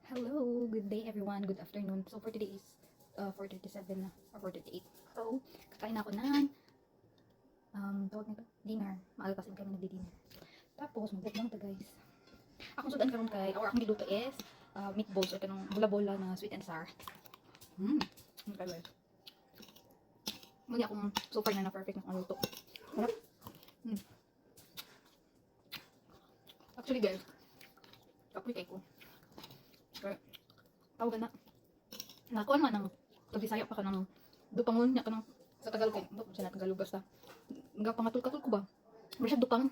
Hello, good day everyone, good afternoon. So for today is 4:37 na, or 4:38. So, kakain ako ng tawag nito, dinner. Maaga kasi kami nagdi-dinner. Tapos, magbukbang ta guys. Akong sudan karon kay, or akong niluto is meatballs, or kanong bola-bola na sweet and sour. Okay guys. Muli akong so far na perfect na luto. Sarap. Actually guys, kapoy kay ko. Kaya, tawag na. Nakuha man ng Bisaya pa ka ng dupangon niya ka ng sa Tagalog kay. Ba't siya na Tagalog basta. Hanggang pangatul-katul ko ba? Pero siya dupang.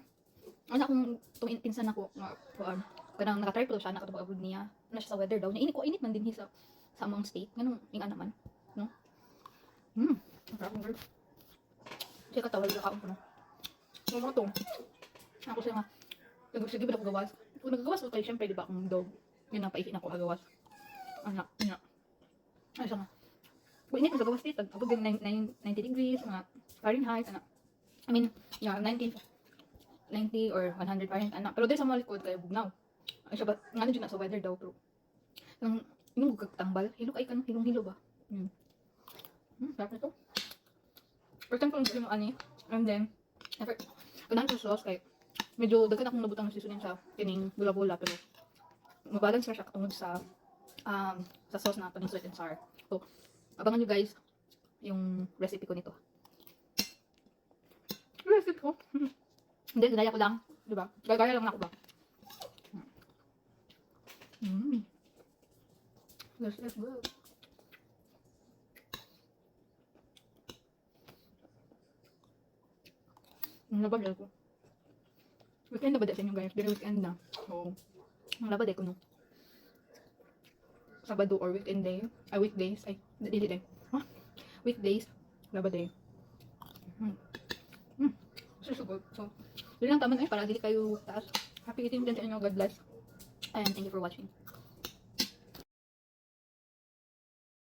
Ano akong pinsan ako na kuan. Kanang nakatry po siya nakatubag abroad niya. Ano siya sa weather daw. Niya init man din sa among state. Ganun inga naman. No? Sarap ng girl. Siya katawag na kaon ko na. So mga to. Ako siya nga. Sige ba ako gawas? Kung nagagawas ko kayo, syempre di ba akong dog. Yun ang paisip na ako agawas. Anak, niya. Ay, siya nga. Kung init sa gawas dito, abog yung 90 degrees, mga Fahrenheit, anak. I mean, yeah, 90 or 100 Fahrenheit, anak. Pero dito sa mga likod, kaya bugnaw. Ay, siya ba, nga dyan na sa weather daw, pero yung kagtambal, hilo kay kan, hilong-hilo ba? Sarap nito. First time ko lang yung ani, and then, ganahan ko sauce, kay medyo dagan akong nabutang seasoning sa kining bula-bula, pero mabalance na siya katungod sa sauce na kaning sweet and sour. So, abangan nyo guys yung recipe ko nito. Recipe ko? Hindi, gaya ko lang. Diba? Gaya lang ako ba? Let's go. Nabagay ko. Weekend na ba sa inyo guys? Pero weekend na. So, nabagay ko no. Sabado or weekend day. Weekdays. Daily day. Huh? Weekdays. Labada day. So good. So, yun lang taman para dili kayo taas. Happy eating din sa inyo. God bless. And thank you for watching.